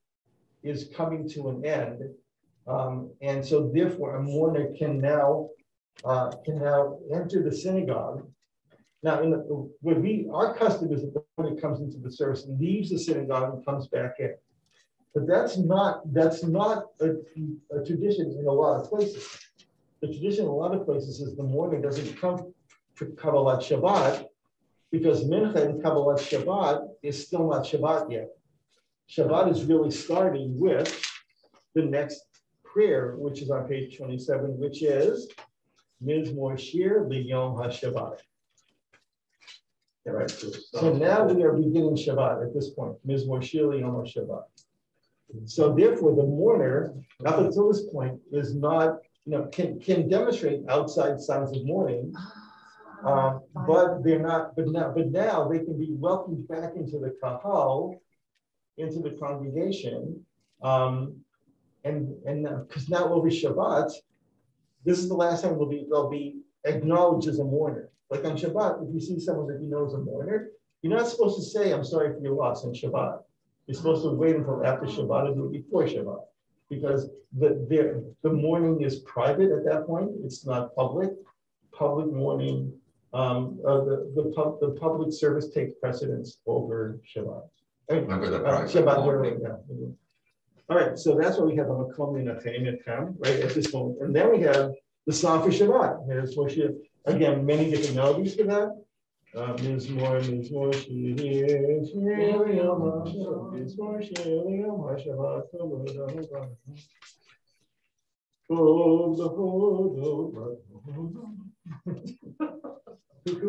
is coming to an end, and so therefore a mourner can now enter the synagogue. Now, our custom is that the mourner comes into the service and leaves the synagogue and comes back in, but that's not a tradition in a lot of places. The tradition in a lot of places is the mourner doesn't come for Kabbalat Shabbat because Mincha and Kabbalat Shabbat is still not Shabbat yet. Shabbat is really starting with the next prayer, which is on page 27, which is Mizmor Shir L'Yom HaShabbat. Right. So now we are beginning Shabbat at this point. Mizmor Shir L'Yom HaShabbat. So therefore, the mourner up until this point is not, can demonstrate outside signs of mourning, but they're not. But now they can be welcomed back into the kahal, into the congregation, because now over Shabbat, this is the last time they'll be acknowledged as a mourner. Like on Shabbat, if you see someone that you know is a mourner, you're not supposed to say, I'm sorry for your loss on Shabbat. You're supposed to wait until after Shabbat or do it before Shabbat. Because the mourning is private at that point. It's not public. Public mourning, the public service takes precedence over Shabbat. Shabbat. All right, so that's what we have on the Makom right at this moment. And then we have the song for Shabbat. There's Moshe, again, many different melodies for that. Mizmor, Who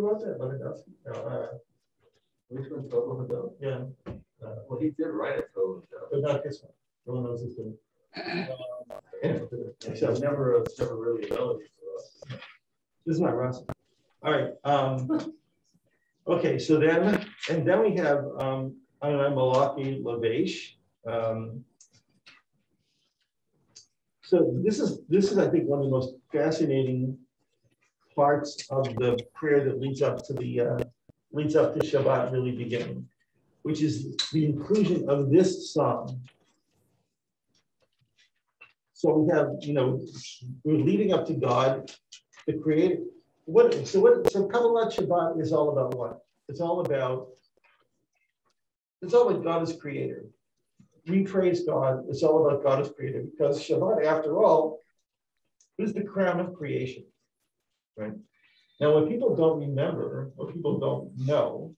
wrote that? Which one's Tobo? Yeah. Well, he did write it, but not this one. No one knows this one. So it's never really a melody for us. This is not Russ. All right. Okay, so then we have Malachi Lavesh. So this is I think one of the most fascinating parts of the prayer that leads up to Shabbat really beginning, which is the inclusion of this psalm. So we have, we're leading up to God, the Creator. So Kabbalat Shabbat is all about what? It's all about God as Creator. We praise God. It's all about God as Creator because Shabbat, after all, is the crown of creation, right? Now, what people don't remember, what people don't know,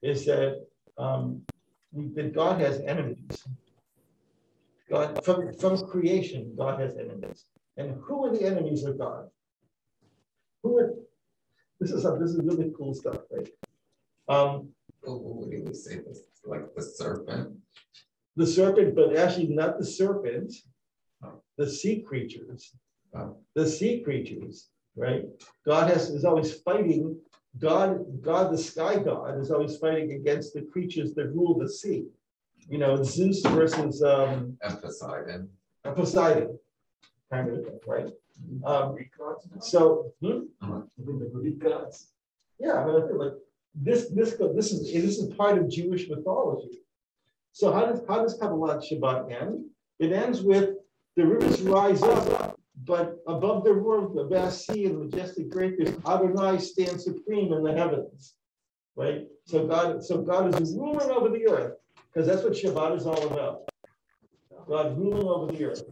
is that God has enemies. God, from creation, God has enemies. And who are the enemies of God? This is really cool stuff, right? What do you say? Like the serpent? The serpent, but actually not the serpent, the sea creatures. The sea creatures, right? God is always fighting. God, the sky god, is always fighting against the creatures that rule the sea. Zeus versus Poseidon. Poseidon, kind of thing, right? The Greek gods. Yeah, but I feel like this is part of Jewish mythology. So how does Kabbalat Shabbat end? It ends with the rivers rise up, but above the roar of the vast sea and majestic breakers, Adonai stands supreme in the heavens, right? So God is ruling over the earth, because that's what Shabbat is all about. God ruling over the earth,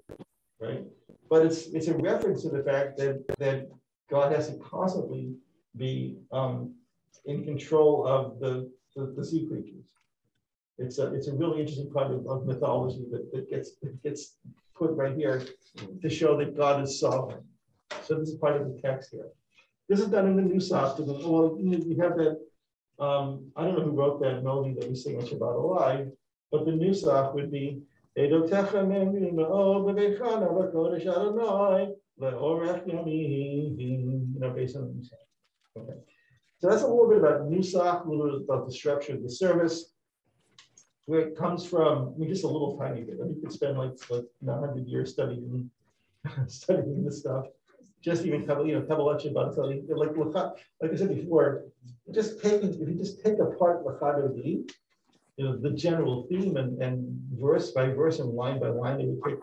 right? But it's a reference to the fact that God has to constantly be in control of the sea creatures. It's a really interesting part of mythology that gets put right here to show that God is sovereign. So this is part of the text here. This is done in the Nusach. Well, you have that. I don't know who wrote that melody that we sing on Shabbat Alive, but the Nusach would be based on the Nusach. Okay. So that's a little bit about Nusach, a little bit about the structure of the service, where it comes from. Just a little tiny bit. We could spend like 100 years studying this stuff. Just even Kabbalat Shabbat, like I said before, if you just take apart Lachad Odi, the general theme and verse by verse and line by line, they would take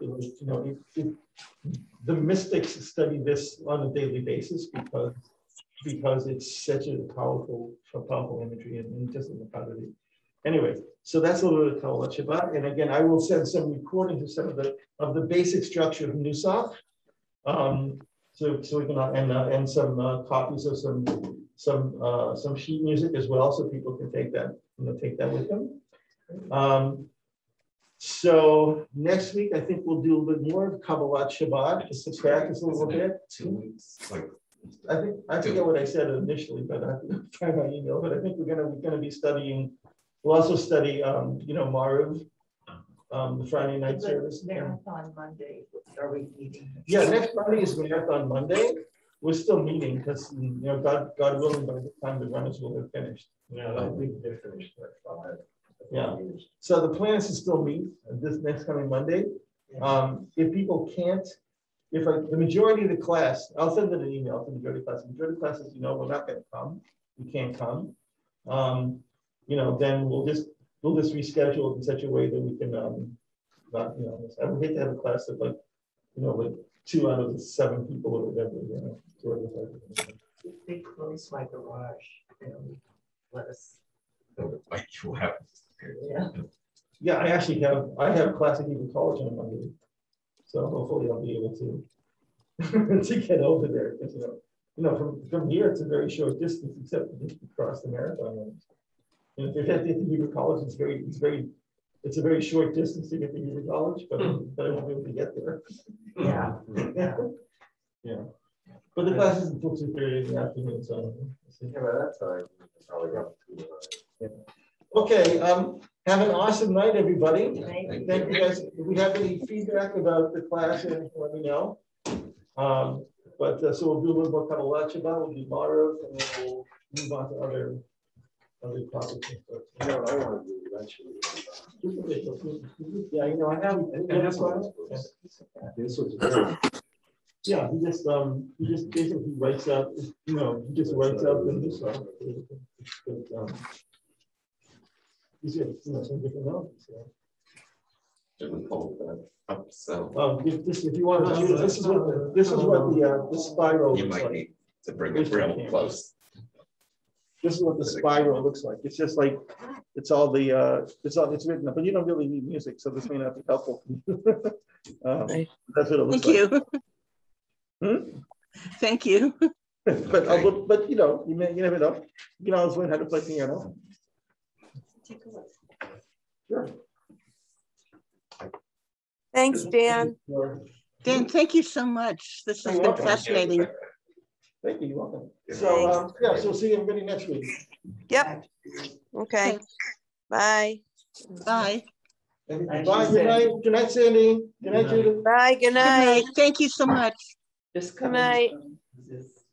the mystics study this on a daily basis because it's such a powerful imagery and just in the Odi. Anyway, so that's a little bit of Kabbalat Shabbat, and again, I will send some recordings of some of the basic structure of Nusach. So we can and some copies of some sheet music as well, so people can take that with them. So next week I think we'll do a little bit more of Kabbalat Shabbat, just to practice a little bit. 2 weeks, I forget what I said initially, but I have to find my email. But I think we're gonna be studying. We'll also study Maariv. The Friday night service. Marathon Monday, are we meeting? Yeah, next Monday is Marathon Monday. We're still meeting because God willing, by the time the runners will have finished. Yeah, I think they're finished. Yeah. So the plan is to still meet this next coming Monday. If people can't, if the majority of the class, I'll send it an email to the majority of the class. The majority of the class says, we're not going to come. We can't come. Then we'll just reschedule it in such a way that we can, I would hate to have a class of like 2 out of the 7 people or whatever. They close my garage. Let us. Like you have. Yeah. Yeah, I have classic Hebrew college on Monday, so hopefully I'll be able to to get over there. Because from here it's a very short distance, except across the marathon. If you're at the Hebrew college, it's a very short distance to get to Hebrew college, but I won't be able to get there. Yeah. Yeah. But the class is until 2:30 in the afternoon, so. Yeah, by that time, probably got to. Okay, have an awesome night, everybody. Thank you guys. If we have any feedback about the class, let me know. So we'll do a little more Kabbalah Shabbat, we'll do Marov, and then we'll move on to other topics and stuff. You know what I want to do eventually? Yeah, I have. Yeah, he just basically writes out, he just writes out the Nusach. He's got some different elements. Should we hold that up? So If you want to, this is what the spiral you looks might like. need to bring it real close. This is what the spiral looks like. It's just like it's it's written up, but you don't really need music, so this may not be helpful. That's what it looks like. Thank you. But you never know. You can always learn how to play piano. Take a look. Sure. Thanks, Dan. Dan, thank you so much. This has been fascinating. Thank you. You're welcome. So so we'll see everybody next week. Yep. Okay. Thanks. Bye. Bye. Bye. Good night. Good night, Sandy. Good night, Judith. Bye. Good Good night. night. Thank you so much. Just Good night. this